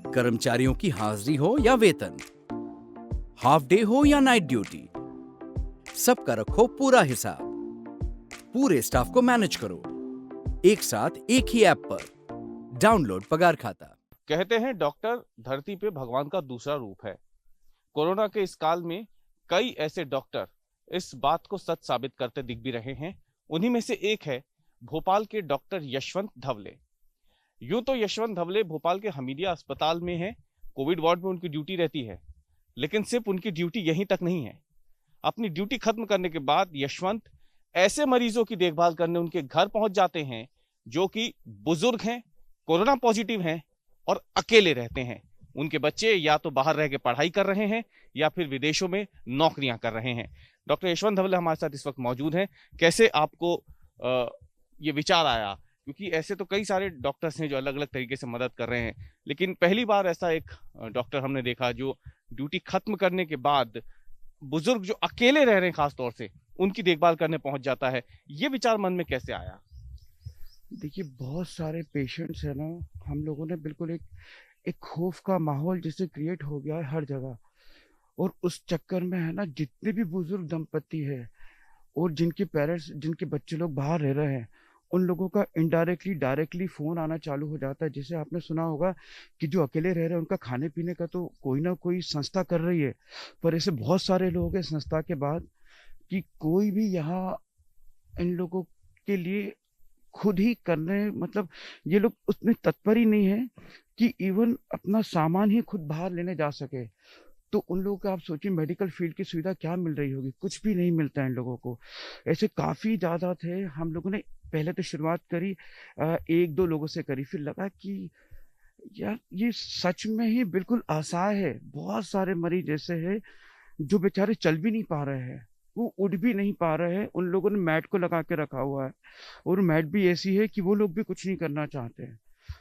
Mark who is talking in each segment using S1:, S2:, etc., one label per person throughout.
S1: कर्मचारियों की हाजिरी हो या वेतन, हाफ डे हो या नाइट ड्यूटी, सबका रखो पूरा हिसाब। पूरे स्टाफ को मैनेज करो एक साथ एक ही ऐप पर। डाउनलोड पगार खाता।
S2: कहते हैं डॉक्टर धरती पे भगवान का दूसरा रूप है। कोरोना के इस काल में कई ऐसे डॉक्टर इस बात को सच साबित करते दिख भी रहे हैं। उन्हीं में से एक है भोपाल के डॉक्टर यशवंत धवले। यूं तो यशवंत धवले भोपाल के हमीदिया अस्पताल में हैं, कोविड वार्ड में उनकी ड्यूटी रहती है। लेकिन सिर्फ उनकी ड्यूटी यहीं तक नहीं है। अपनी ड्यूटी खत्म करने के बाद यशवंत ऐसे मरीजों की देखभाल करने उनके घर पहुंच जाते हैं जो कि बुजुर्ग हैं, कोरोना पॉजिटिव हैं और अकेले रहते हैं। उनके बच्चे या तो बाहर रह के पढ़ाई कर रहे हैं या फिर विदेशों में नौकरियां कर रहे हैं। डॉक्टर यशवंत धवले हमारे साथ इस वक्त मौजूद हैं। कैसे आपको ये विचार आया? क्योंकि ऐसे तो कई सारे डॉक्टर्स हैं जो अलग अलग तरीके से मदद कर रहे हैं, लेकिन पहली बार ऐसा एक डॉक्टर हमने देखा जो ड्यूटी खत्म करने के बाद बुजुर्ग जो अकेले रह रहे हैं खास तौर से उनकी देखभाल करने पहुंच जाता है। ये विचार मन में कैसे आया?
S3: देखिए, बहुत सारे पेशेंट्स हैं ना, हम लोगों ने बिल्कुल एक एक खौफ का माहौल जैसे क्रिएट हो गया है हर जगह। और उस चक्कर में है ना, जितने भी बुजुर्ग दंपति है और जिनके पेरेंट्स, जिनके बच्चे लोग बाहर रह रहे हैं, उन लोगों का इनडायरेक्टली डायरेक्टली फ़ोन आना चालू हो जाता है। जैसे आपने सुना होगा कि जो अकेले रह रहे हैं उनका खाने पीने का तो कोई ना कोई संस्था कर रही है, पर ऐसे बहुत सारे लोग हैं संस्था के बाद कि कोई भी यहाँ इन लोगों के लिए खुद ही करने, मतलब ये लोग उतने तत्पर ही नहीं है कि इवन अपना सामान ही खुद बाहर लेने जा सके। तो उन लोगों का आप सोचिए मेडिकल फील्ड की सुविधा क्या मिल रही होगी, कुछ भी नहीं मिलता है इन लोगों को। ऐसे काफ़ी ज़्यादा थे। हम लोगों ने पहले तो शुरुआत करी, 1-2 लोगों से करी, फिर लगा कि यार ये सच में ही बिल्कुल असहाय है। बहुत सारे मरीज ऐसे हैं जो बेचारे चल भी नहीं पा रहे हैं, वो उठ भी नहीं पा रहे हैं। उन लोगों ने मैट को लगा के रखा हुआ है और मैट भी ऐसी है कि वो लोग भी कुछ नहीं करना चाहते हैं।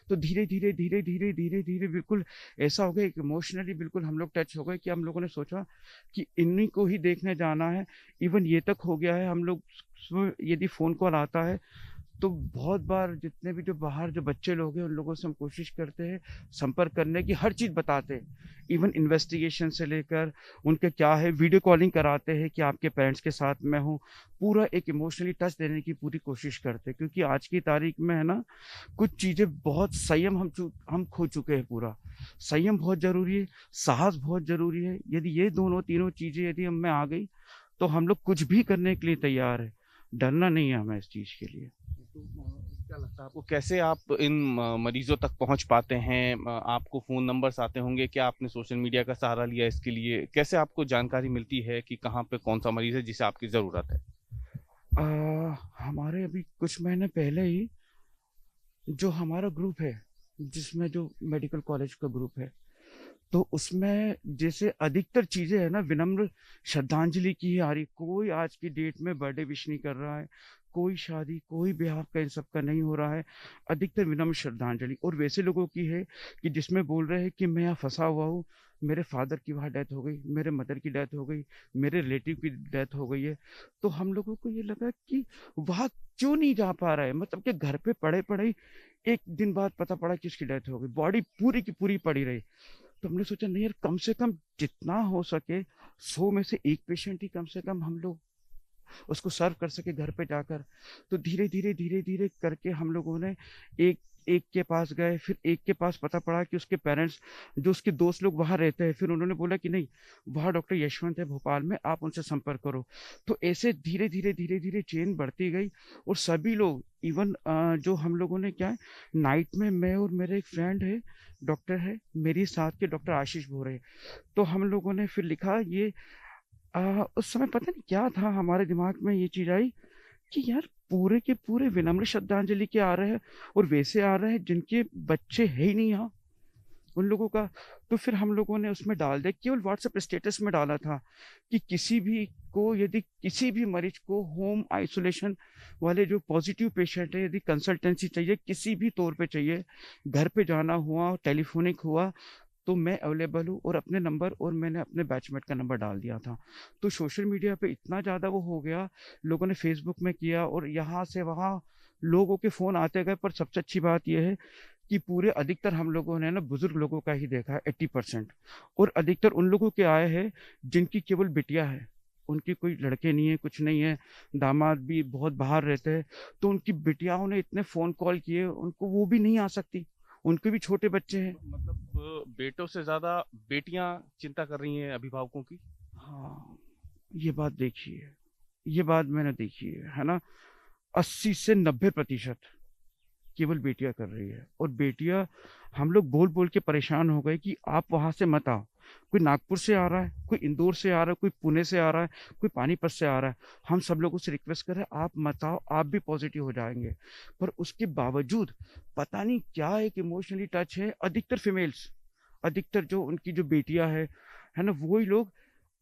S3: तो धीरे धीरे धीरे धीरे धीरे धीरे बिल्कुल ऐसा हो गया, एक इमोशनली बिल्कुल हम लोग टच हो गए कि हम लोगों ने सोचा कि इन्हीं को ही देखने जाना है। इवन ये तक हो गया है, हम लोग यदि फ़ोन कॉल आता है तो बहुत बार जितने भी जो बाहर जो बच्चे लोग हैं उन लोगों से हम कोशिश करते हैं संपर्क करने की, हर चीज़ बताते हैं। इवन इन्वेस्टिगेशन से लेकर उनके क्या है, वीडियो कॉलिंग कराते हैं कि आपके पेरेंट्स के साथ मैं हूँ। पूरा एक इमोशनली टच देने की पूरी कोशिश करते हैं, क्योंकि आज की तारीख में है ना, कुछ चीज़ें बहुत संयम हम खो चुके हैं। पूरा संयम बहुत ज़रूरी है, साहस बहुत ज़रूरी है। यदि ये दोनों तीनों चीज़ें यदि हम में आ गई तो हम लोग कुछ भी करने के लिए तैयार है। डरना नहीं है हमें इस चीज़ के लिए।
S2: तो क्या लगता है आपको, कैसे आप इन मरीजों तक पहुंच पाते हैं? आपको फोन नंबर्स आते होंगे, क्या आपने सोशल मीडिया का सहारा लिया इसके लिए? कैसे आपको जानकारी मिलती है कि कहाँ पे कौन सा मरीज है जिसे आपकी ज़रूरत है?
S3: हमारे अभी कुछ महीने पहले ही जो हमारा ग्रुप है, जिसमें जो मेडिकल कॉलेज का ग्रुप है, तो उसमें जैसे अधिकतर चीज़ें है ना, विनम्र श्रद्धांजलि की ही आ रही। कोई आज की डेट में बर्थडे विश नहीं कर रहा है, कोई शादी, कोई ब्याह का इन सब का नहीं हो रहा है। अधिकतर विनम्र श्रद्धांजलि। और वैसे लोगों की है कि जिसमें बोल रहे हैं कि मैं यहाँ फंसा हुआ हूँ, मेरे फादर की वहाँ डेथ हो गई, मेरे मदर की डेथ हो गई, मेरे रिलेटिव की डेथ हो गई है। तो हम लोगों को ये लगा कि वहाँ क्यों नहीं जा पा रहा है, मतलब कि घर पे पड़े पड़े ही एक दिन बाद पता पड़ा कि उसकी डेथ हो गई, बॉडी पूरी की पूरी पड़ी रही। तो हमने सोचा नहीं यार, कम से कम जितना हो सके 100 में से एक पेशेंट ही कम से कम हम लोग उसको सर्व कर सके घर पे जाकर। तो धीरे धीरे धीरे धीरे करके हम लोगों ने एक एक के पास गए, फिर एक के पास पता पड़ा कि उसके पेरेंट्स, जो उसके दोस्त लोग वहाँ रहते हैं, फिर उन्होंने बोला कि नहीं, वहाँ डॉक्टर यशवंत है भोपाल में, आप उनसे संपर्क करो। तो ऐसे धीरे धीरे धीरे धीरे चेन बढ़ती गई और सभी लोग, इवन जो हम लोगों ने क्या है, नाइट में मैं और मेरे एक फ्रेंड है, डॉक्टर है मेरी साथ के, डॉक्टर आशीष भोरे। तो हम लोगों ने फिर लिखा ये, उस समय पता नहीं क्या था हमारे दिमाग में ये चीज़ आई कि यार पूरे के पूरे विनम्र श्रद्धांजलि के आ रहे हैं और वैसे आ रहे हैं जिनके बच्चे है ही नहीं यहाँ उन लोगों का। तो फिर हम लोगों ने उसमें डाल दिया, केवल व्हाट्सएप स्टेटस में डाला था कि किसी भी को, यदि किसी भी मरीज को होम आइसोलेशन वाले जो पॉजिटिव पेशेंट है, यदि कंसल्टेंसी चाहिए, किसी भी तौर पे चाहिए, घर पे जाना हुआ, टेलीफोनिक हुआ, तो मैं अवेलेबल हूँ। और अपने नंबर, और मैंने अपने बैचमेट का नंबर डाल दिया था। तो सोशल मीडिया पे इतना ज़्यादा वो हो गया, लोगों ने फेसबुक में किया और यहाँ से वहाँ लोगों के फ़ोन आते गए। पर सबसे अच्छी बात यह है कि पूरे अधिकतर हम लोगों ने ना बुजुर्ग लोगों का ही देखा है 80%। और अधिकतर उन लोगों के आए हैं जिनकी केवल बिटिया है, उनके कोई लड़के नहीं है, कुछ नहीं है, दामाद भी बहुत बाहर रहते हैं, तो उनकी बिटियाओं ने इतने फोन कॉल किए, उनको वो भी नहीं आ सकती, उनके भी छोटे बच्चे हैं।
S2: मतलब बेटों से ज्यादा बेटियां चिंता कर रही हैं अभिभावकों की।
S3: हाँ, ये बात देखिए, ये बात मैंने देखी है ना। 80 से 90% केवल बेटियां कर रही है। और बेटियां, हम लोग बोल बोल के परेशान हो गए कि आप वहां से मत आओ। कोई नागपुर से आ रहा है, कोई इंदौर से आ रहा है, कोई पुणे से आ रहा है, कोई पानीपत से आ रहा है, हम सब लोगों से रिक्वेस्ट कर रहे हैं आप मत आओ, आप भी पॉजिटिव हो जाएंगे। पर उसके बावजूद पता नहीं क्या एक इमोशनली टच है, अधिकतर फीमेल्स, अधिकतर जो उनकी जो बेटियां है ना, वही लोग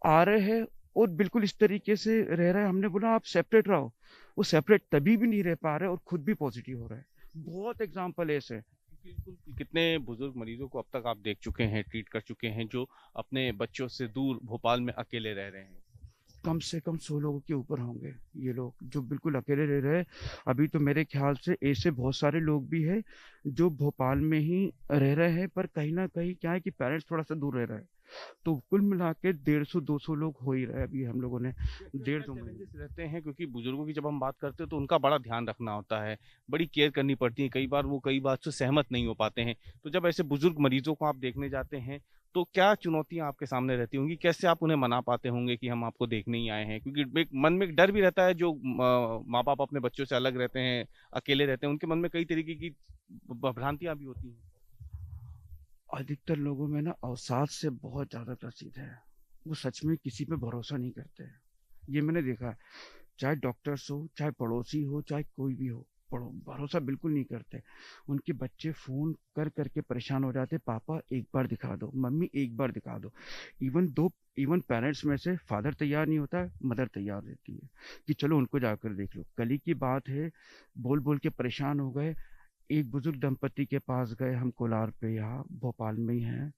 S3: आ रहे हैं और बिल्कुल इस तरीके से रह रहे हैं। हमने बोला आप सेपरेट रहो, वो सेपरेट तभी भी नहीं रह पा रहे और खुद भी पॉजिटिव हो रहे हैं। बहुत एग्जाम्पल है ऐसे।
S2: बिल्कुल। कितने बुजुर्ग मरीजों को अब तक आप देख चुके हैं, ट्रीट कर चुके हैं, जो अपने बच्चों से दूर भोपाल में अकेले रह रहे हैं?
S3: कम से कम 100 लोगों के ऊपर होंगे ये लोग जो बिल्कुल अकेले रह रहे हैं। अभी तो मेरे ख्याल से ऐसे बहुत सारे लोग भी हैं जो भोपाल में ही रह रहे हैं, पर कहीं ना कहीं क्या है कि पेरेंट्स थोड़ा सा दूर रह रहे हैं। तो कुल मिला के 150-200 लोग हो ही रहे हैं अभी हम लोगों ने डेढ़ दो महीने।
S2: चैलेंजेस रहते हैं, क्योंकि बुजुर्गों की जब हम बात करते हैं तो उनका बड़ा ध्यान रखना होता है, बड़ी केयर करनी पड़ती है, कई बार वो कई बात से सहमत नहीं हो पाते हैं। तो जब ऐसे बुजुर्ग मरीजों को आप देखने जाते हैं तो क्या चुनौतियां आपके सामने रहती होंगी? कैसे आप उन्हें मना पाते होंगे कि हम आपको देखने ही आए हैं? क्योंकि एक मन में एक डर भी रहता है, जो माँ बाप अपने बच्चों से अलग रहते हैं, अकेले रहते हैं, उनके मन में कई तरीके की भ्रांतियां भी होती हैं।
S3: अधिकतर लोगों में ना अवसाद से बहुत ज्यादा ग्रसित है, वो सच में किसी पे भरोसा नहीं करते हैं। ये मैंने देखा है, चाहे डॉक्टर्स हो, चाहे पड़ोसी हो, चाहे कोई भी हो, भरोसा बिल्कुल नहीं करते। उनके बच्चे फोन कर करके परेशान हो जाते, पापा एक बार दिखा दो, मम्मी एक बार दिखा दो। इवन पेरेंट्स में से फादर तैयार नहीं होता, मदर तैयार रहती है कि चलो उनको जाकर देख लो। कल ही की बात है, बोल बोल के परेशान हो गए, एक बुजुर्ग दंपति के पास गए हम, कोलार पे, यहाँ भोपाल में ही है।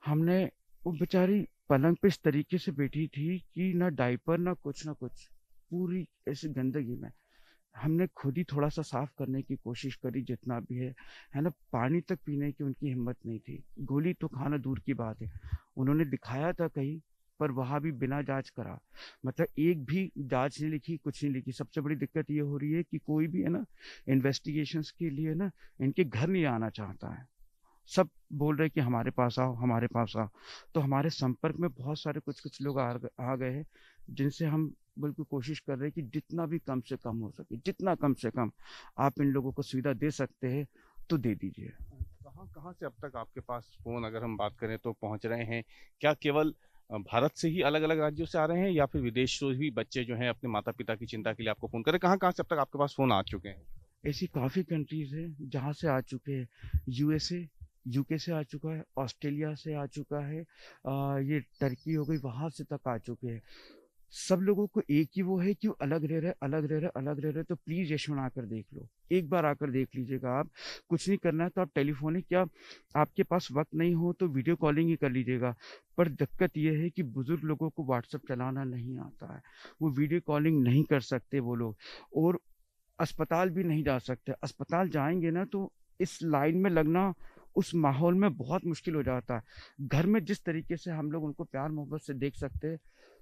S3: हमने, वो बेचारी पलंग पे इस तरीके से बैठी थी कि ना डाइपर ना कुछ ना कुछ, पूरी ऐसी गंदगी में। हमने खुद ही थोड़ा सा साफ करने की कोशिश करी जितना भी है ना, पानी तक पीने की उनकी हिम्मत नहीं थी, गोली तो खाना दूर की बात है। उन्होंने दिखाया था कहीं, पर वहां भी बिना जांच करा, मतलब एक भी जांच नहीं लिखी, कुछ नहीं लिखी। सबसे बड़ी दिक्कत ये हो रही है कि कोई भी है ना इन्वेस्टिगेशंस के लिए ना इनके घर नहीं आना चाहता है। सब बोल रहे कि हमारे पास आओ, हमारे पास आओ। तो हमारे संपर्क में बहुत सारे कुछ कुछ लोग आ गए हैं, जिनसे हम बिल्कुल कोशिश कर रहे हैं कि जितना भी कम से कम हो सके, जितना कम से कम आप इन लोगों को सुविधा दे सकते हैं तो दे दीजिए।
S2: कहाँ कहाँ से अब तक आपके पास फोन, अगर हम बात करें तो, पहुंच रहे हैं? क्या केवल भारत से ही अलग अलग राज्यों से आ रहे हैं, या फिर विदेश से भी बच्चे जो हैं अपने माता पिता की चिंता के लिए आपको फोन करें? कहाँ कहाँ से अब तक आपके पास फोन आ चुके हैं?
S3: ऐसी काफ़ी कंट्रीज हैं जहाँ से आ चुके हैं। यूएसए, यूके से आ चुका है, ऑस्ट्रेलिया से आ चुका है, ये टर्की हो गई, वहां से तक आ चुके हैं। सब लोगों को एक ही वो है कि वो अलग रह रहे, अलग रह रहे, अलग रह रहे। तो प्लीज यशवंत आकर देख लो, एक बार आकर देख लीजिएगा। आप कुछ नहीं करना है तो आप टेलीफोनिक, क्या आपके पास वक्त नहीं हो तो वीडियो कॉलिंग ही कर लीजिएगा। पर दिक्कत ये है कि बुजुर्ग लोगों को व्हाट्सएप चलाना नहीं आता है, वो वीडियो कॉलिंग नहीं कर सकते वो लोग, और अस्पताल भी नहीं जा सकते। अस्पताल जाएंगे ना तो इस लाइन में लगना, उस माहौल में बहुत मुश्किल हो जाता है। घर में जिस तरीके से हम लोग उनको प्यार मोहब्बत से देख सकते हैं,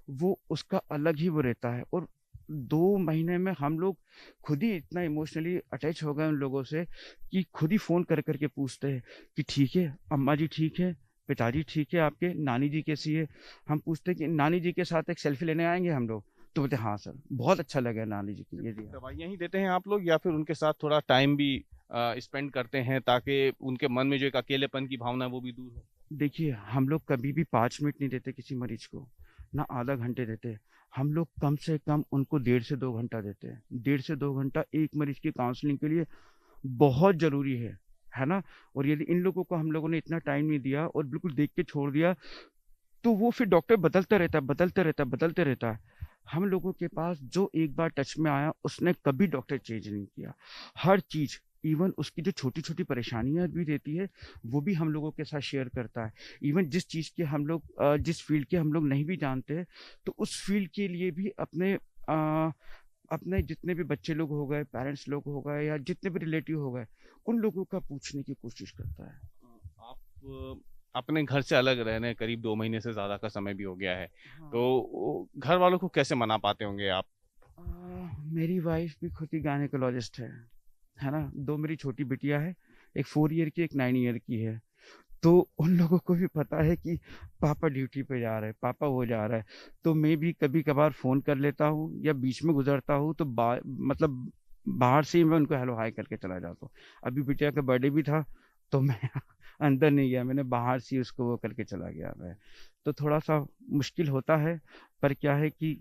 S3: वो उसका अलग ही वो रहता है। और 2 महीने में हम लोग खुद ही इतना इमोशनली अटैच हो गए उन लोगों से कि खुद ही फोन कर करके पूछते हैं कि ठीक है अम्मा जी, ठीक है पिताजी, ठीक है आपके नानी जी कैसी है। हम पूछते हैं कि नानी जी के साथ एक सेल्फी लेने आएंगे हम लोग, तो बोलते हाँ सर बहुत अच्छा लगा नानी जी की, ये दिया।
S2: दवाइयाँ ही देते हैं आप लोग, या फिर उनके साथ थोड़ा टाइम भी स्पेंड करते हैं, ताकि उनके मन में जो एक अकेलेपन की भावना है वो भी दूर हो?
S3: देखिए हम लोग कभी भी 5 मिनट नहीं देते किसी मरीज को, ना आधा घंटे देते। हम लोग कम से कम उनको 1.5 से 2 घंटा देते हैं। 1.5 से 2 घंटा एक मरीज की काउंसलिंग के लिए बहुत जरूरी है ना। और यदि इन लोगों को हम लोगों ने इतना टाइम नहीं दिया और बिल्कुल देख के छोड़ दिया, तो वो फिर डॉक्टर बदलता रहता है, बदलते रहता है, बदलते रहता है। हम लोगों के पास जो एक बार टच में आया उसने कभी डॉक्टर चेंज नहीं किया। हर चीज, इवन उसकी जो छोटी छोटी परेशानियां भी रहती है वो भी हम लोगों के साथ शेयर करता है। इवन जिस चीज के हम लोग जिस फील्ड के हम लोग नहीं भी जानते, तो उस फील्ड के लिए भी अपने अपने जितने भी बच्चे लोग हो गए, पेरेंट्स लोग हो गए या जितने भी रिलेटिव हो गए, उन लोगों का पूछने की कोशिश करता है।
S2: आप अपने घर से अलग रह रहे हैं, करीब 2 महीने से ज्यादा का समय भी हो गया है,
S3: हाँ।
S2: तो घर वालों को कैसे मना पाते होंगे आप?
S3: आ, मेरी वाइफ भी खुद ही गायनेकोलॉजिस्ट है ना। 2 मेरी छोटी बिटिया है, एक 4 ईयर की, एक 9 ईयर की है। तो उन लोगों को भी पता है कि पापा ड्यूटी पे जा रहे हैं, पापा वो जा रहा है। तो मैं भी कभी कभार फोन कर लेता हूँ या बीच में गुजरता हूँ तो मतलब बाहर से ही मैं उनको हेलो हाय करके चला जाता हूँ। अभी बिटिया का बर्थडे भी था तो मैं अंदर नहीं गया, मैंने बाहर से ही उसको वो करके चला गया मैं। तो थोड़ा सा मुश्किल होता है, पर क्या है कि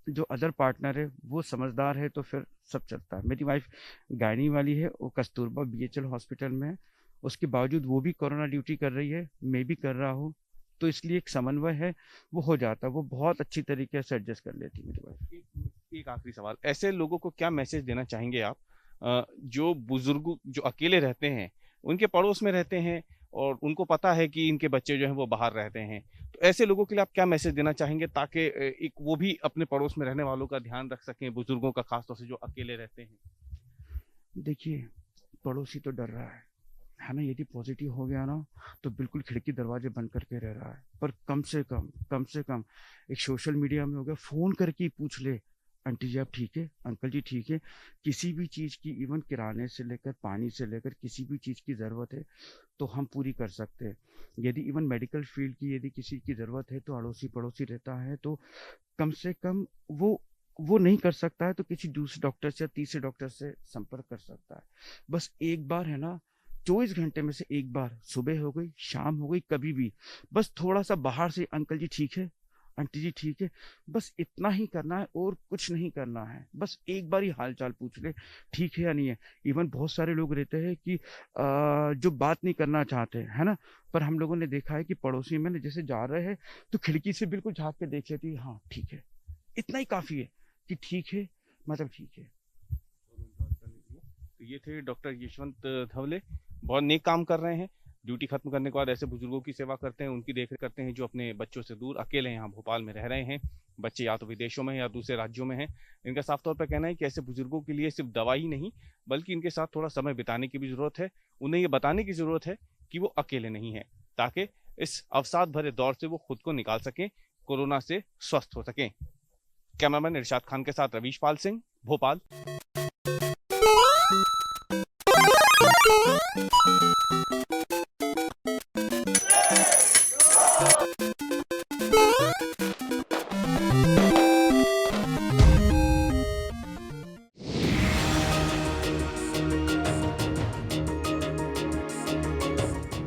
S3: जो अदर पार्टनर है वो समझदार है तो फिर सब चलता है। मेरी वाइफ गायनी वाली है, वो कस्तूरबा बीएचएल हॉस्पिटल में है। उसके बावजूद वो भी कोरोना ड्यूटी कर रही है, मैं भी कर रहा हूँ। तो इसलिए एक समन्वय है, वो हो जाता है। वो बहुत अच्छी तरीके से एडजस्ट कर लेती है मेरी वाइफ।
S2: एक आखिरी सवाल, ऐसे लोगों को क्या मैसेज देना चाहेंगे आप, जो बुजुर्ग जो अकेले रहते हैं, उनके पड़ोस में रहते हैं और उनको पता है कि इनके बच्चे जो हैं वो बाहर रहते हैं, तो ऐसे लोगों के लिए आप क्या मैसेज देना चाहेंगे ताकि एक वो भी अपने पड़ोस में रहने वालों का ध्यान रख सकें, बुजुर्गों का, खासतौर से जो अकेले रहते हैं?
S3: देखिए, पड़ोसी तो डर रहा है ना। यदि पॉजिटिव हो गया ना तो बिल्कुल खिड़की दरवाजे बंद करके रह रहा है। पर कम से कम एक सोशल मीडिया में हो गया, फोन करके ही पूछ ले, आंटी जी आप ठीक है, अंकल जी ठीक है। किसी भी चीज़ की, इवन किराने से लेकर पानी से लेकर किसी भी चीज़ की ज़रूरत है तो हम पूरी कर सकते हैं। यदि इवन मेडिकल फील्ड की यदि किसी की ज़रूरत है तो अड़ोसी पड़ोसी रहता है, तो कम से कम वो नहीं कर सकता है तो किसी दूसरे डॉक्टर से या तीसरे डॉक्टर से संपर्क कर सकता है। बस एक बार है ना, 24 घंटे में से एक बार, सुबह हो गई शाम हो गई कभी भी, बस थोड़ा सा बाहर से अंकल जी ठीक है, आंटी जी ठीक है, बस इतना ही करना है और कुछ नहीं करना है। बस एक बार ही हाल चाल पूछ ले, ठीक है या नहीं है। इवन बहुत सारे लोग रहते हैं कि जो बात नहीं करना चाहते है ना, पर हम लोगों ने देखा है कि पड़ोसी में जैसे जा रहे हैं तो खिड़की से बिल्कुल झांक के देख लेती है, हाँ ठीक है। इतना ही काफी है कि ठीक है, मतलब ठीक है।
S2: तो ये थे डॉक्टर यशवंत धवले, बहुत नेक काम कर रहे हैं। ड्यूटी खत्म करने के बाद ऐसे बुजुर्गों की सेवा करते हैं, उनकी देखरेख करते हैं जो अपने बच्चों से दूर अकेले यहाँ भोपाल में रह रहे हैं। बच्चे या तो विदेशों में हैं या दूसरे राज्यों में हैं। इनका साफ तौर पर कहना है कि ऐसे बुजुर्गों के लिए सिर्फ दवा ही नहीं, बल्कि इनके साथ थोड़ा समय बिताने की भी जरूरत है। उन्हें ये बताने की जरूरत है कि वो अकेले नहीं है, ताकि इस अवसाद भरे दौर से वो खुद को निकाल सकें, कोरोना से स्वस्थ हो सकें। कैमरामैन इरशाद खान के साथ रवीश पाल सिंह, भोपाल।